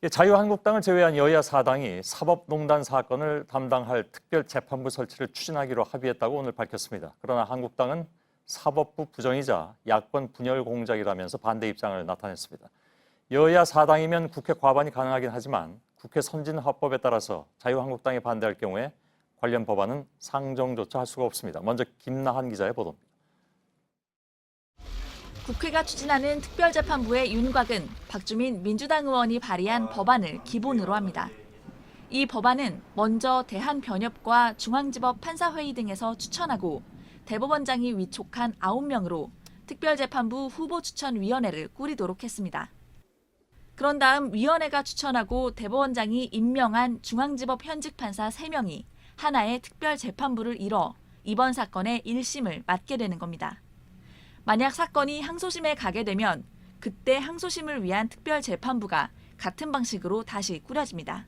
자유한국당을 제외한 여야 4당이 사법농단 사건을 담당할 특별재판부 설치를 추진하기로 합의했다고 오늘 밝혔습니다. 그러나 한국당은 사법부 부정이자 야권 분열 공작이라면서 반대 입장을 나타냈습니다. 여야 4당이면 국회 과반이 가능하긴 하지만 국회 선진화법에 따라서 자유한국당이 반대할 경우에 관련 법안은 상정조차 할 수가 없습니다. 먼저 김나한 기자의 보도입니다. 국회가 추진하는 특별재판부의 윤곽은 박주민 민주당 의원이 발의한 법안을 기본으로 합니다. 이 법안은 먼저 대한변협과 중앙지법 판사회의 등에서 추천하고 대법원장이 위촉한 9명으로 특별재판부 후보추천위원회를 꾸리도록 했습니다. 그런 다음 위원회가 추천하고 대법원장이 임명한 중앙지법 현직 판사 3명이 하나의 특별재판부를 이뤄 이번 사건의 1심을 맡게 되는 겁니다. 만약 사건이 항소심에 가게 되면 그때 항소심을 위한 특별재판부가 같은 방식으로 다시 꾸려집니다.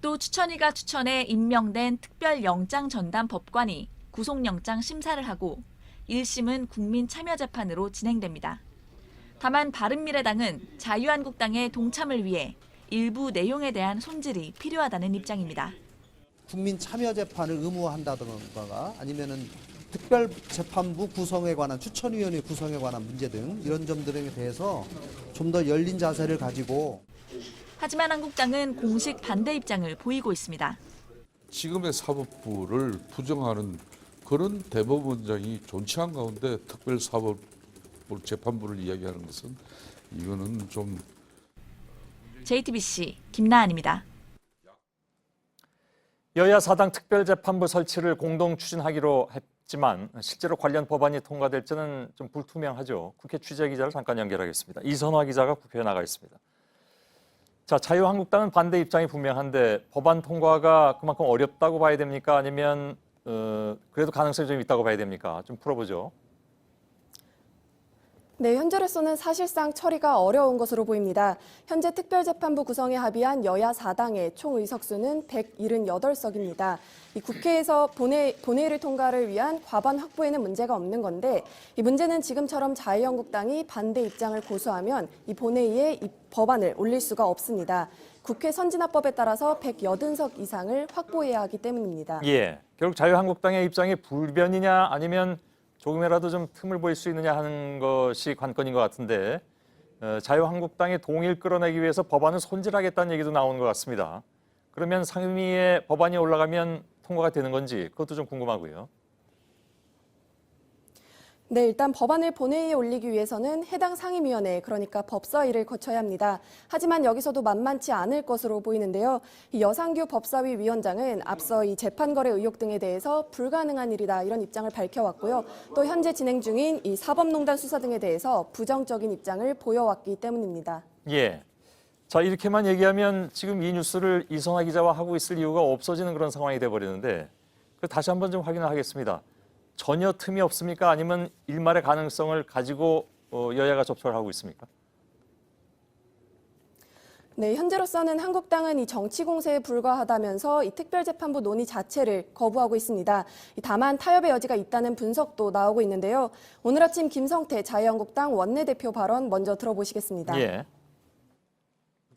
또 추천위가 추천해 임명된 특별영장전담법관이 구속영장 심사를 하고 1심은 국민참여재판으로 진행됩니다. 다만 바른미래당은 자유한국당의 동참을 위해 일부 내용에 대한 손질이 필요하다는 입장입니다. 국민참여재판을 의무화한다던가 아니면은 특별재판부 구성에 관한 추천위원회 구성에 관한 문제 등 이런 점들에 대해서 좀 더 열린 자세를 가지고. 하지만 한국당은 공식 반대 입장을 보이고 있습니다. 지금의 사법부를 부정하는 그런 대법원장이 존치한 가운데 특별사법재판부를 이야기하는 것은 이거는 좀. JTBC 김나한입니다. 여야 4당 특별재판부 설치를 공동 추진하기로 했지만 실제로 관련 법안이 통과될지는 좀 불투명하죠. 국회 취재기자를 잠깐 연결하겠습니다. 이선화 기자가 국회에 나가 있습니다. 자, 자유한국당은 반대 입장이 분명한데 법안 통과가 그만큼 어렵다고 봐야 됩니까? 아니면 그래도 가능성이 좀 있다고 봐야 됩니까? 좀 풀어보죠. 네, 현재로서는 사실상 처리가 어려운 것으로 보입니다. 현재 특별재판부 구성에 합의한 여야 4당의 총 의석수는 178석입니다. 이 국회에서 본회의를 통과를 위한 과반 확보에는 문제가 없는 건데 이 문제는 지금처럼 자유한국당이 반대 입장을 고수하면 이 본회의에 이 법안을 올릴 수가 없습니다. 국회 선진화법에 따라서 180석 이상을 확보해야 하기 때문입니다. 예, 결국 자유한국당의 입장이 불변이냐 아니면 조금이라도 좀 틈을 보일 수 있느냐 하는 것이 관건인 것 같은데 자유한국당의 동의를 끌어내기 위해서 법안을 손질하겠다는 얘기도 나오는 것 같습니다. 그러면 상임위에 법안이 올라가면 통과가 되는 건지 그것도 좀 궁금하고요. 네, 일단 법안을 본회의에 올리기 위해서는 해당 상임위원회, 그러니까 법사위를 거쳐야 합니다. 하지만 여기서도 만만치 않을 것으로 보이는데요. 이 여상규 법사위 위원장은 앞서 이 재판거래 의혹 등에 대해서 불가능한 일이다 이런 입장을 밝혀왔고요. 또 현재 진행 중인 이 사법농단 수사 등에 대해서 부정적인 입장을 보여왔기 때문입니다. 예. 자, 이렇게만 얘기하면 지금 이 뉴스를 이선화 기자와 하고 있을 이유가 없어지는 그런 상황이 돼버리는데 다시 한번 좀 확인을 하겠습니다. 전혀 틈이 없습니까? 아니면 일말의 가능성을 가지고 여야가 접촉을 하고 있습니까? 네, 현재로서는 한국당은 이 정치 공세에 불과하다면서 이 특별재판부 논의 자체를 거부하고 있습니다. 다만 타협의 여지가 있다는 분석도 나오고 있는데요. 오늘 아침 김성태 자유한국당 원내대표 발언 먼저 들어보시겠습니다. 예.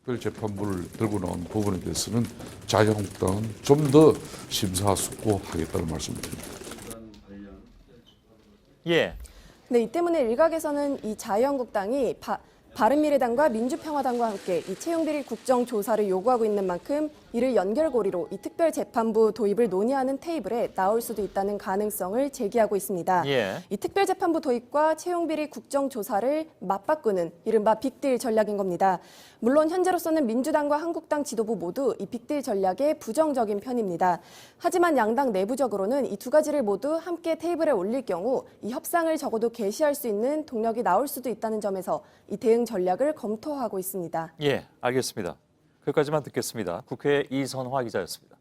특별재판부를 들고 나온 부분에 대해서는 자유한국당은 좀 더 심사숙고하겠다는 말씀드립니다. 네, 이 때문에 일각에서는 이 자유한국당이 바른미래당과 민주평화당과 함께 이 채용비리 국정조사를 요구하고 있는 만큼 이를 연결고리로 이 특별재판부 도입을 논의하는 테이블에 나올 수도 있다는 가능성을 제기하고 있습니다. 예. 이 특별재판부 도입과 채용비리 국정조사를 맞바꾸는 이른바 빅딜 전략인 겁니다. 물론 현재로서는 민주당과 한국당 지도부 모두 이 빅딜 전략에 부정적인 편입니다. 하지만 양당 내부적으로는 이 두 가지를 모두 함께 테이블에 올릴 경우 이 협상을 적어도 개시할 수 있는 동력이 나올 수도 있다는 점에서 이 대응 전략을 검토하고 있습니다. 예, 알겠습니다. 거기까지만 듣겠습니다. 국회 이선화 기자였습니다.